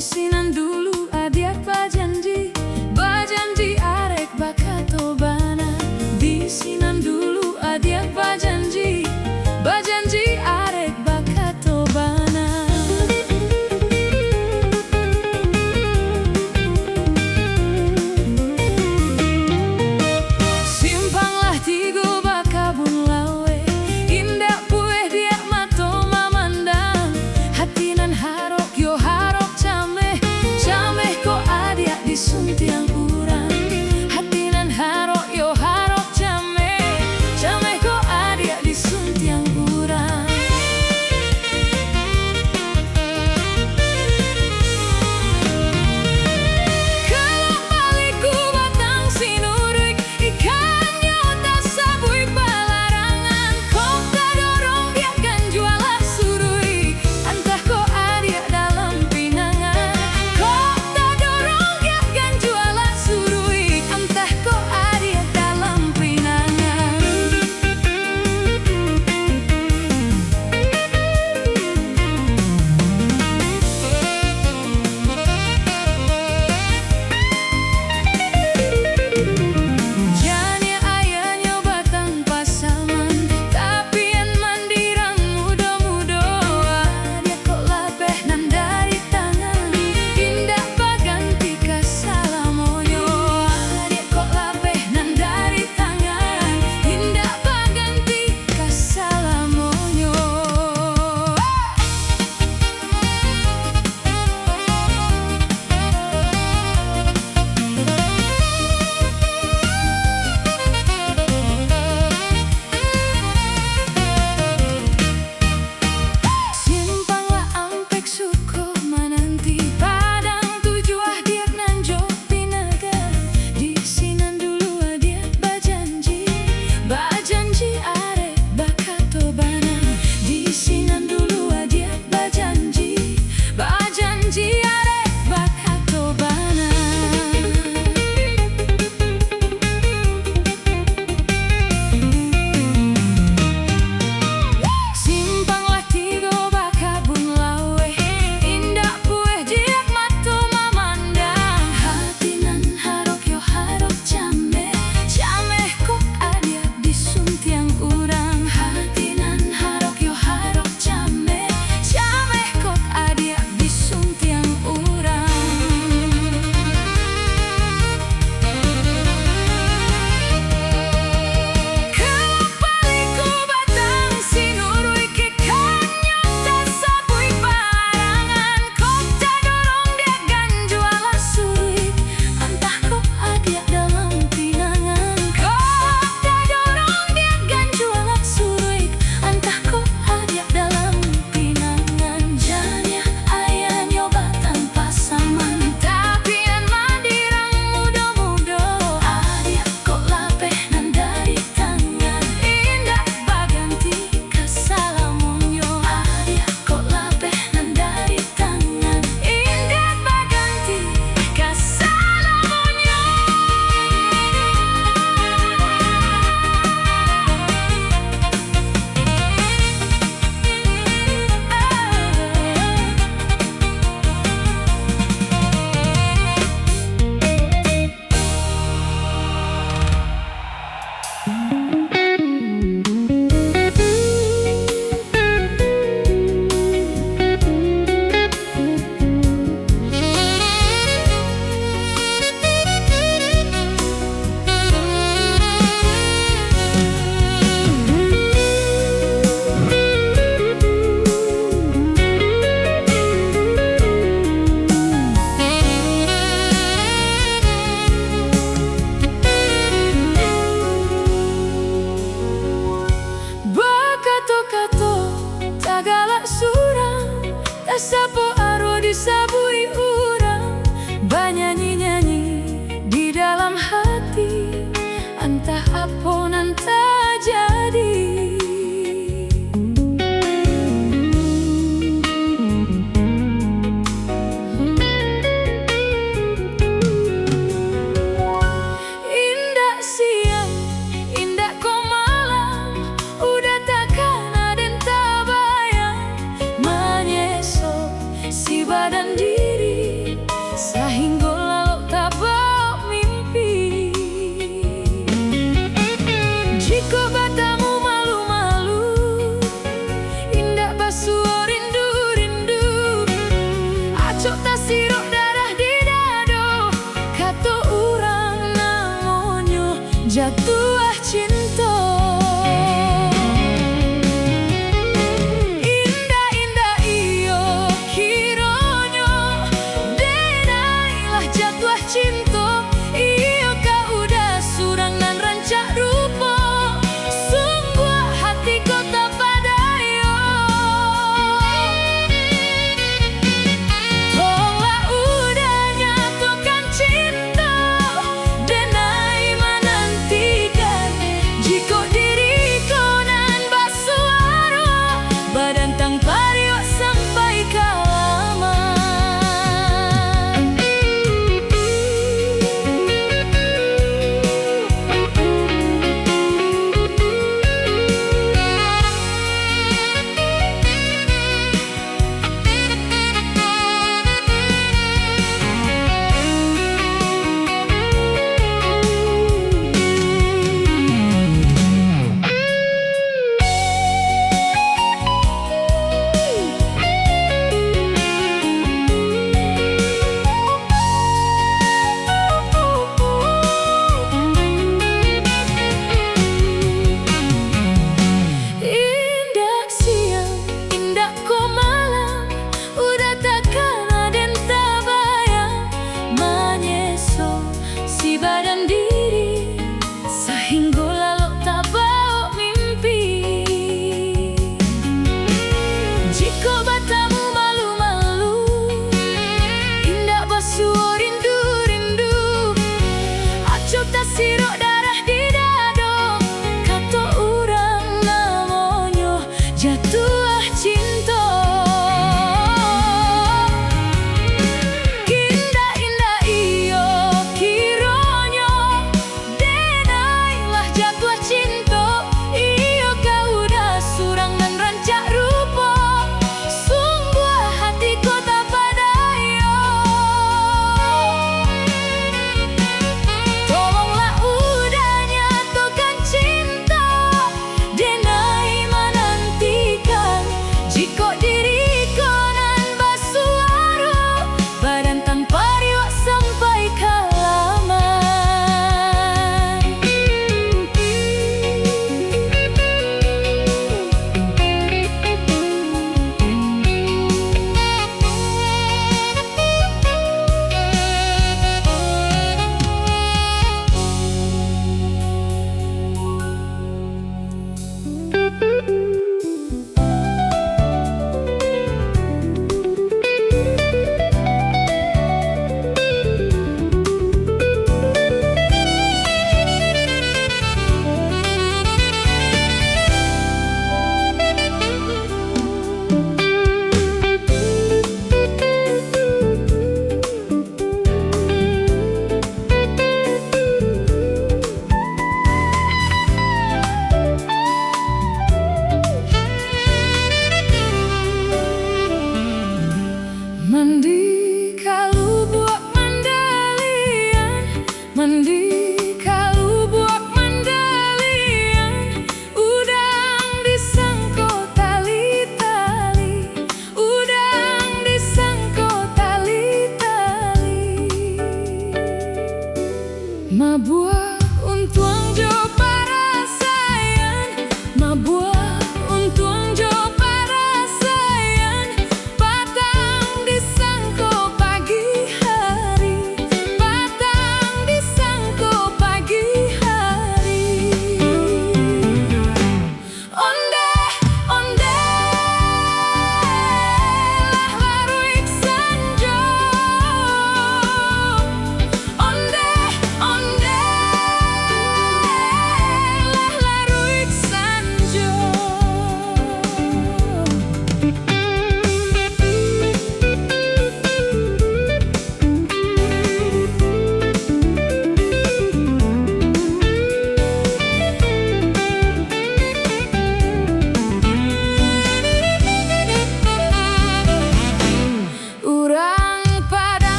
Isinan dulu adiak bajanji arek bakato bana. Isinan dulu adiak bajanji arek bakato bana. Simpanglah tigo bakabun lawe, indah pueh dia mato mamandang. Hatinan harok yo harok cameh ko adiak disuntiang urang. Hatinan harok yo harok cameh ko Sapo aro disabui urang, banyanyi-nyanyi di dalam hati, entah apa nan terjadi. Indah siang, indah kau malam, udah takkan ada yang terbayang. Menyesal si badan diri, sehingga lalu tak bermimpi. Jika batamu malu-malu, indah basuh rindu-rindu, acok tak sirok darah di dado, kata orang namanya jatuh cinta. Indah-indah iyo kiranya, denailah jatuh cinta. Iyo kau udah surang nan rancak rupa, sungguh hati kau tak padaya. Tolak udah nyatukan cinta, denai menantikan.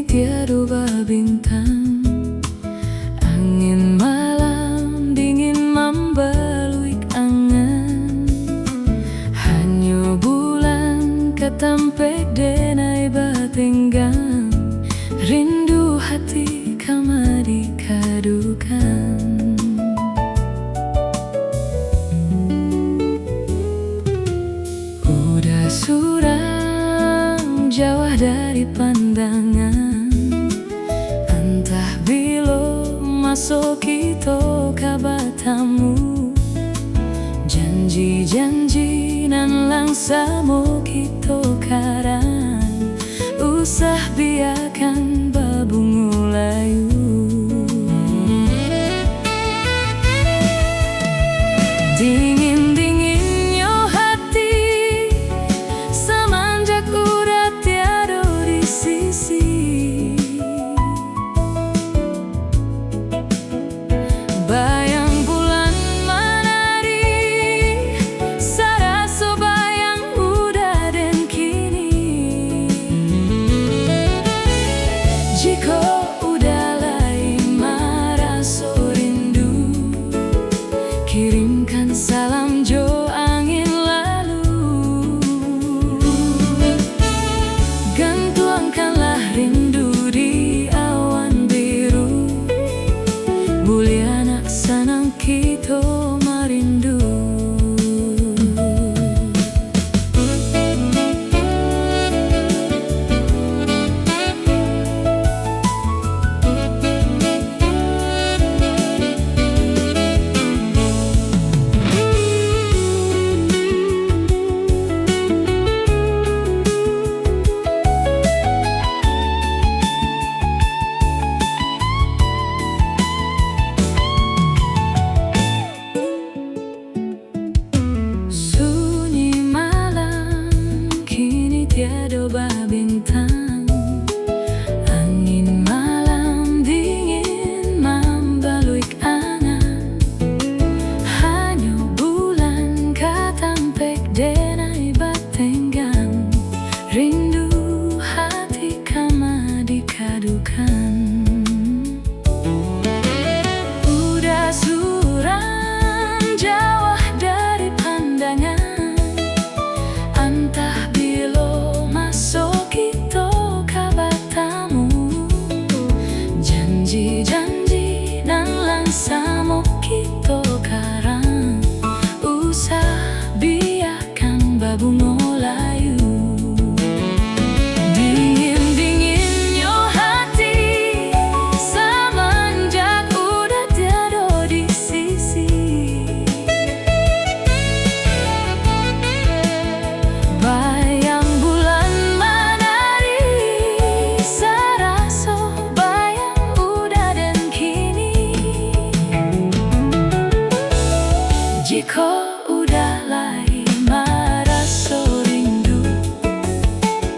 tiada bintang. Angin malam dingin membaluik angan. Hanya bulan katampek denai batenggang. Rindu hati kama dikadukan. Udah surang jauh dari pandangan. Entah bila masuk kita kabatamu. Janji-janji nan langsamo kita karang. Usah biarkan babungu layu. Dingin-dinginnya hati semenjak udah tiada di sisi. Bayang bulan menari, sarasa bayang udah dan kini. Jika udah lain merasa rindu, kirimkan salam jo angin lalu. Gantuangkanlah rindu di awan biru. Boleh anak sanang kita merindu. Tiada bintang. Angin malam dingin membaluik angan. Hanya bulan katampek denai batenggang. Rindu hati kama dikadukan. Udah surang jauh dari pandangan. Entah bila masuk kita kabatamu. Janji-janji nan langsamo kita karang. Usah biarkan babungo layu. Dingin-dinginnya hati semenjak udah tiada di sisi. Bayang bulan menari, sarasa bayang udah dan kini. Jika udah lain merasa rindu,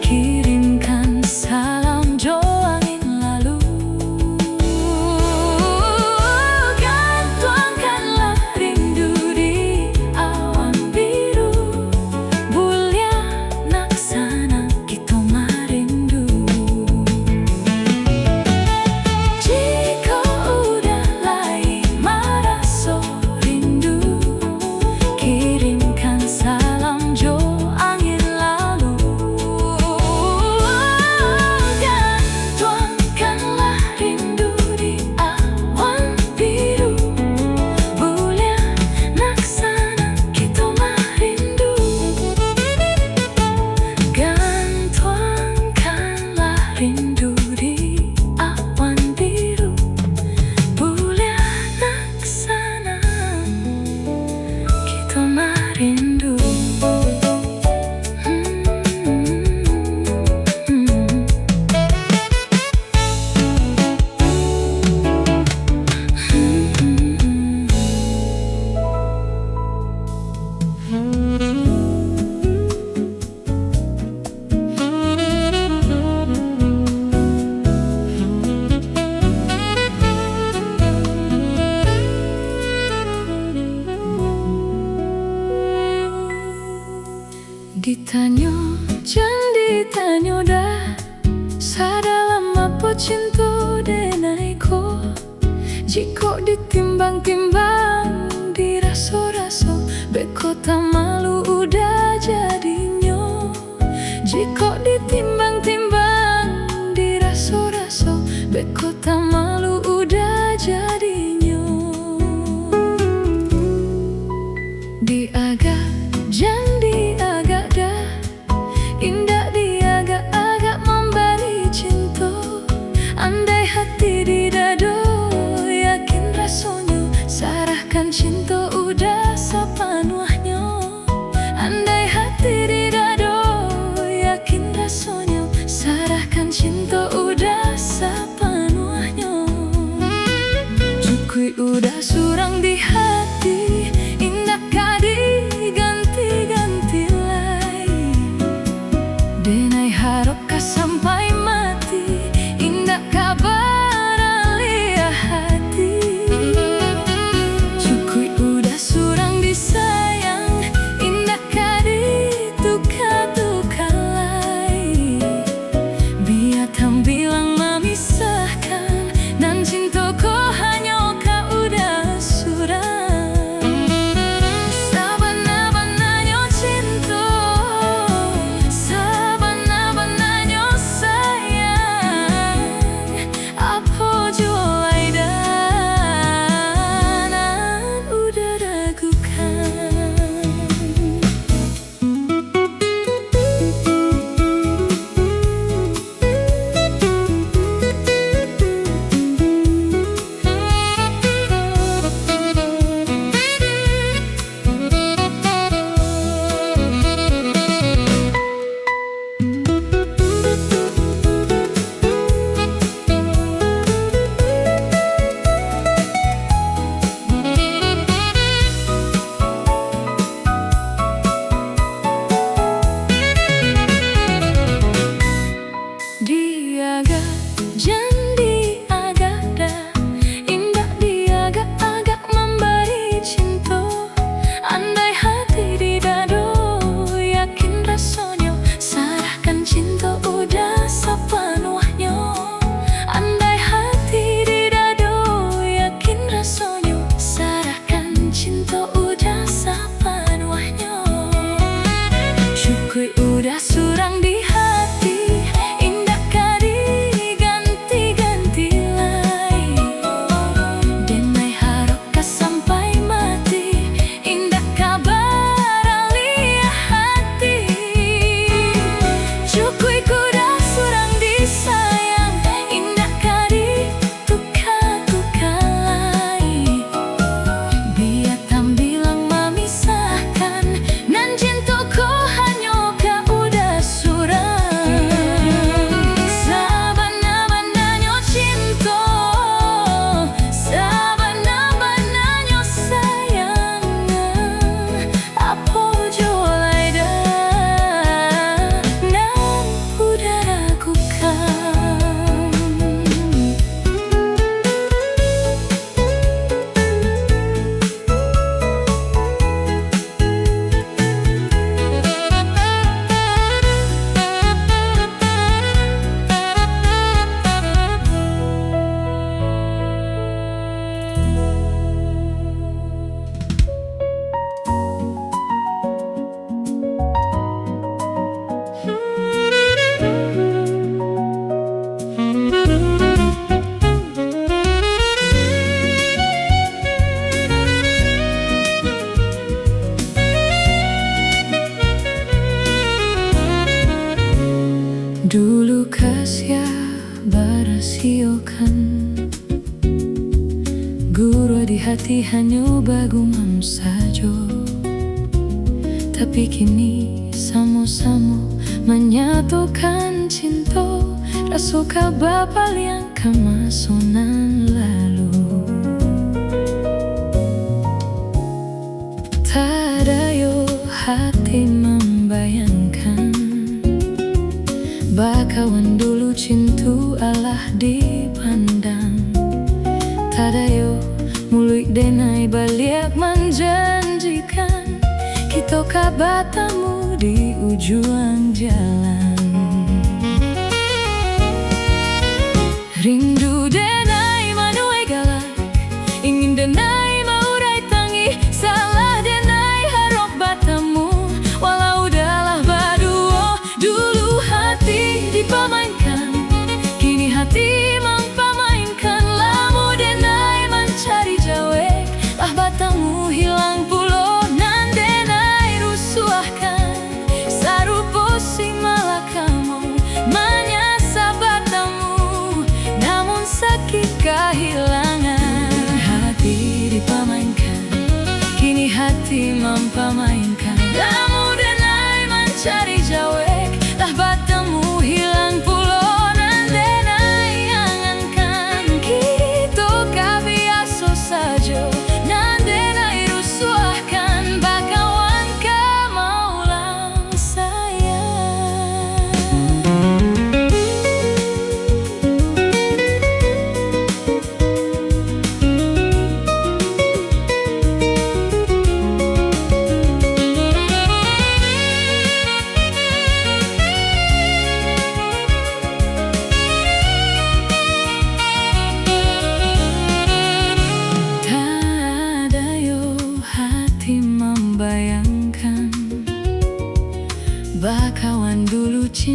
kirimkan salam jo angin lalu. Gantuangkanlah rindu di awan biru. Bulya naksana kita merindu. Jika udah lain merasa rindu, kirimkan salam jo angin lalu. Gantuangkanlah rindu di awan biru. Bulya naksana kita merindu. Gantuangkanlah rindu di awan biru. Bulya naksana kita merindu. Ditanya, jangan ditanya dah. Sadalam apa Apo cinta denai ko, jika ditimbang-timbang diraso-raso, beko tak malu udah jadinya. Jika ditimbang-timbang diraso-raso, beko tak malu udah jadinya. Diagak jan diagak dah, indah diagak-agak memberi cinta. Andai hati di dado, yakin rasanya sarahkan cinta udah sepenuhnya. Andai hati di dado, yakin rasanya sarahkan cinta udah sepenuhnya. Cukui udah surang di hati, indah kadi ganti-ganti lai. Denai haroka sampai mati, indah kabar alia hati. Cukui udah surang disayang, indah kadi tuka-tuka lai. Biar tam bilang memisahkan, dan cinta ko hanya kau udah surang. Sabana-bananya cinta, sabana-bananya sayang. Apa jualai dan udah ragukan. Diagak jan diagak dah, indah diagak-agak memberi cinta. Andai hati di dado, yakin rasanya sarahkan cinta udah sepenuhnya. Andai hati di dado, yakin rasanya sarahkan cinta udah sepenuhnya. Syukui udah surang di hati, indah kadi ganti-ganti lai. Denai haroka sampai mati, indah kabar alia hati. Cukui kuda surang disayang, indah kadi tuka-tuka lai. Biar tam bilang memisahkan, nan cinta ko hanya kau udah surang. Sabana-bananya cinta, sabana-bananya sayang. Apa jualai dan udah ragukan. Dulu kasih barasiokan, guru di hati hanya bagumam saja. Tapi kini sama-sama menyatukan cinta, rasuka bapa yang kemasonan lalu. Tak ada yo hati membayangkan, bakawan dulu cintu Allah dipandang. Tadayo mulut denai baliak menjanjikan, kita kabatamu di ujung jalan.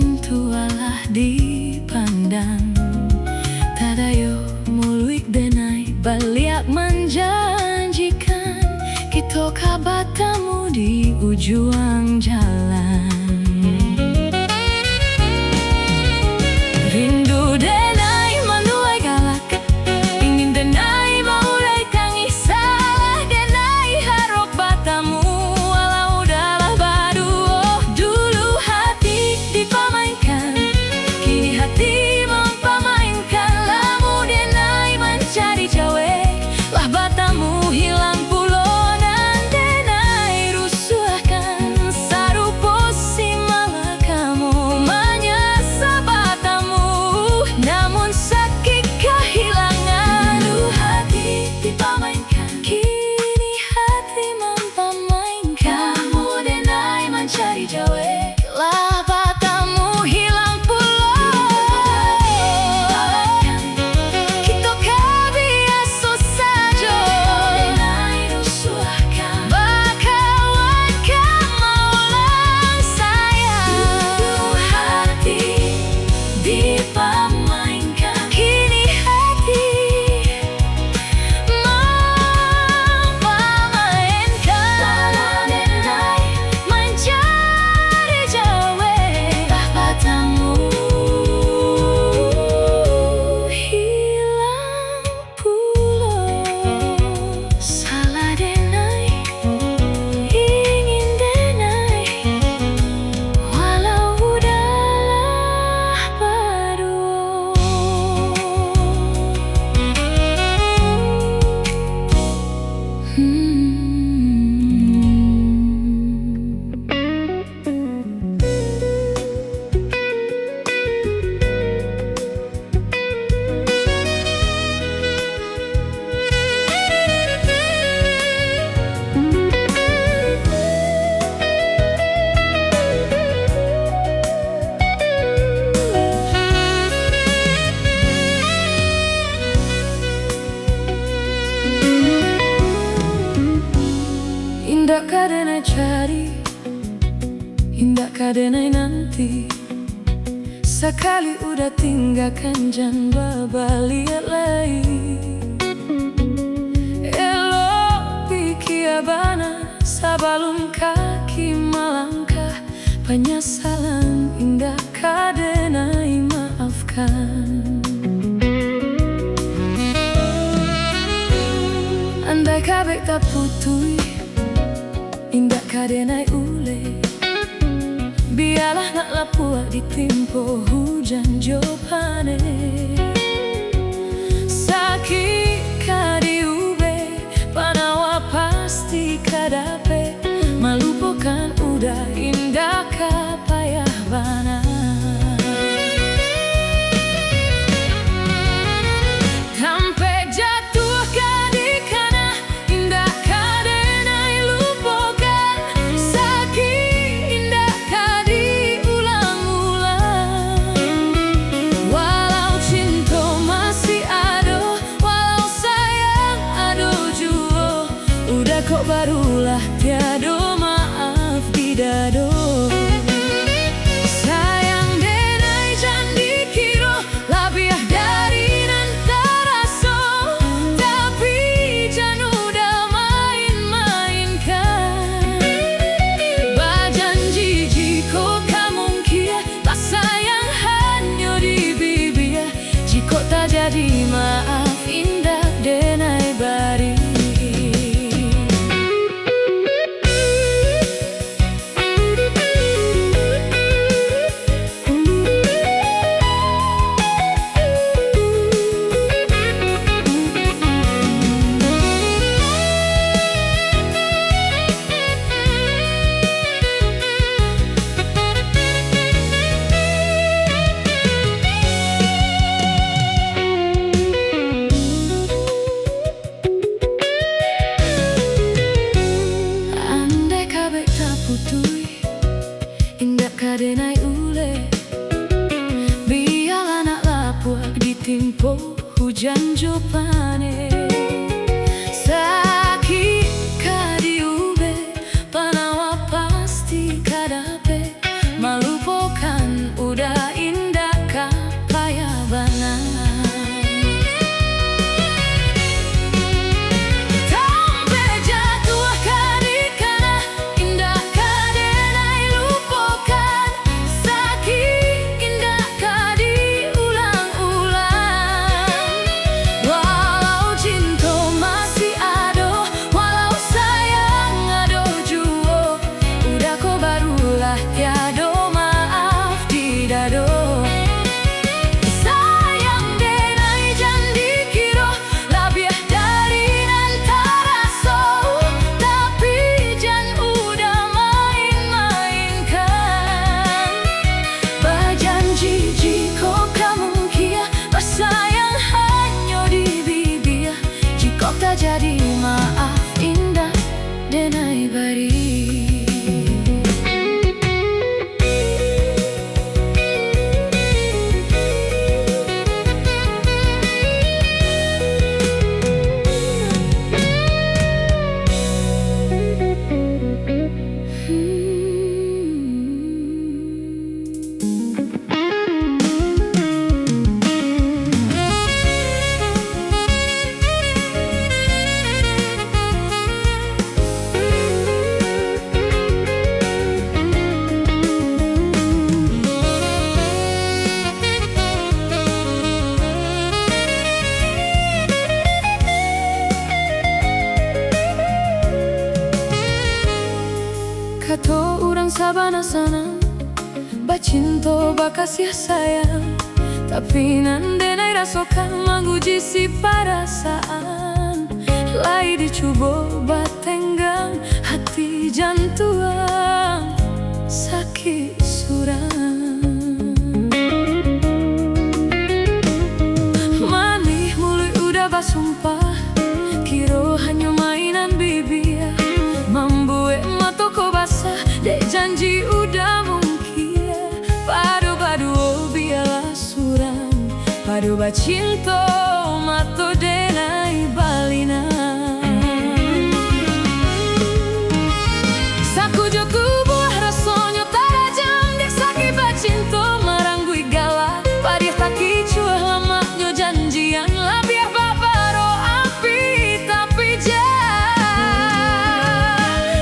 cintu alah dipandang tadayo muluik denai baliak menjanjikan kita kabatamu di ujung jalan. Rindu denai menuai galak, ingin denai maulai tangi salah denai harap batamu walau dalah badu. Oh, dulu hati dipamainkan, kini hati mempamainkan. Lamu denai mencari cawe, lah batamu hilang pulo nan denai rusuhkan. Sarupo si malah kamu menyasa batamu, namun sakit kehilangan. Dulu hati dipamainkan, kini hati mempamainkan. Kamu denai mencari cawe, lah batamu hilang pulo. Kita kabiasa saja denai rusuhkan, bakawan kamaulang sayang. Dulu hati dipamainkan, kini hati mempamainkan. Lalu denai mencari cawe, lah batamu hilang pulo. Salah denai, ingin denai, walau dalah berdua. Indah kadenai cari, indah kadenai nanti. Sekali udah tinggalkan jangan balik lagi. Elok pikir bana sabalun kaki melangkah. Penyesalan indah kadenai maafkan. Andai kabeh tak putui, indah kadenai ule. Biarlah nak lapua ditimpo hujan jopane. Sakit kadiube panawa pasti kadape. Melupakan udah indah kapayah bana. Sampai jatuh kadikana indah kadenai lupakan. Sakit indah kadi ulang-ulang. Walau cinta masih ada, walau sayang ada jua. Udah kok barulah tiada maaf di dado. Sayang denai jangan dikira labiah dari nan terasa. Tapi jangan udah main-mainkan. Berjanji jika kamu kira tak sayang hanya di bibir. Jika tak jadi maaf indah denai bari. Indah kadenai ule. Biarlah nak lapua ditimpo hujan jopane. Sakit kadiube panawa pasti kadape. Melupakan udah cinta bakasih sayang, tapi nandenai rasokan menguji si perasaan. Lai dicoba batenggang hati jantuang sakit surang. Manih mulut udah basumpah, kiro hanya mainan bibir, membuat mataku basah, dek janji udah mungkin. Padu-padu biarlah surang, padu bacinto mato denai balina. Saku joku buah rasonyo tarajam, dek sakit bacinto maranggui gala. Padih taki cuah lamaknya janjian, lah biar babaro api tapi jah.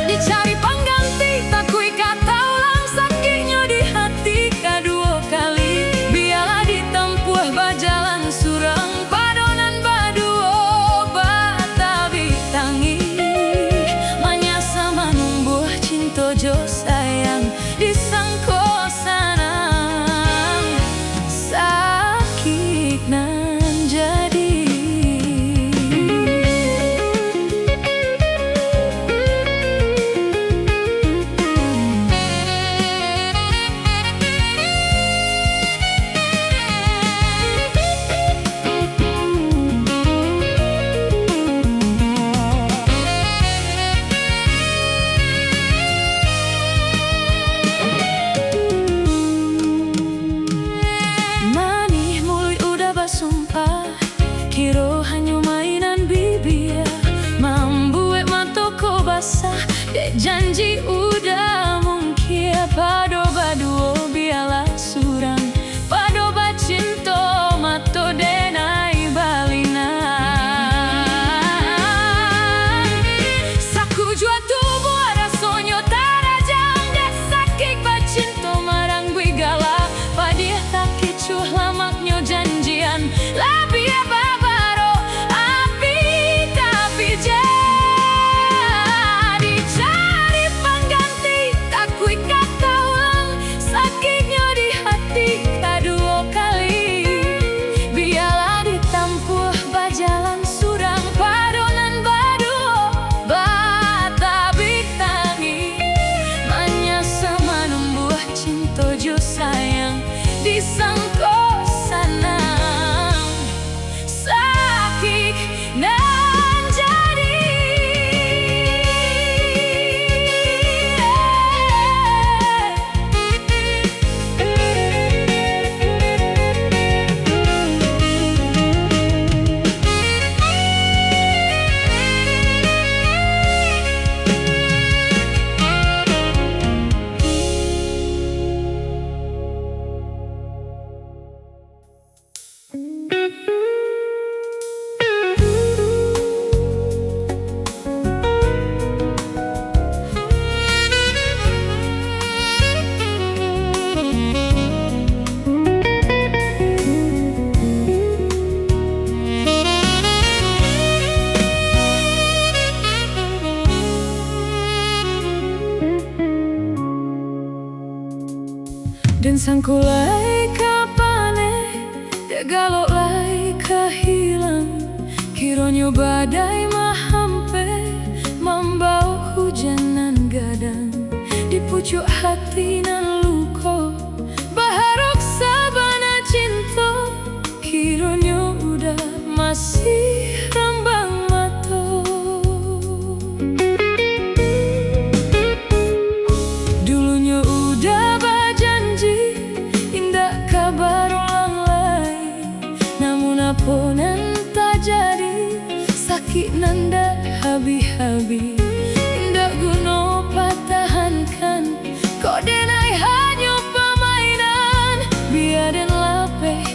Dicari pengganti takui kata ulang, sakitnya di hati kedua kali. Biarlah ditempuh bajalan surang, padonan baduo batabi tangi. Manyasa manumbuh cinta jo sayang disangko sanang, sakit nan jadi. Manih mulut udah basumpah, kiro hanya mainan bibir, membuat mataku basah, dek janji udah mungkin. Pado baduo biarlah surang, pado bacinto mato denai balina. Saku jua tubuh rasonyo tarajam, dek sakit bacinto maranggui gala. Padih taki cuh lamaknya janjian, lah biar babaro api tapi jah. Dicari pengganti takui kata ulang, sakitnya di hati kedua kali. Biarlah ditempuh bajalan surang, padonan baduo batabi tangi. Manyasa manumbuh cinta jo sayang disangko sanang, sakit nan jadi. Dan sangkulai kapane, dek galok lai kehilang. Kironyo badai mahampe, membau hujanan gadang. Di pucuk hati nan luko, baharok sabana cinta. Kironyo udah masih rambang mato. Dulunya udah berjanji, indah kabar ulang lagi. Namun apa nan tak jadi, sakit nanda habi-habi. Indah guna pertahankan, kok denai hanya permainan. Biar dan lapeh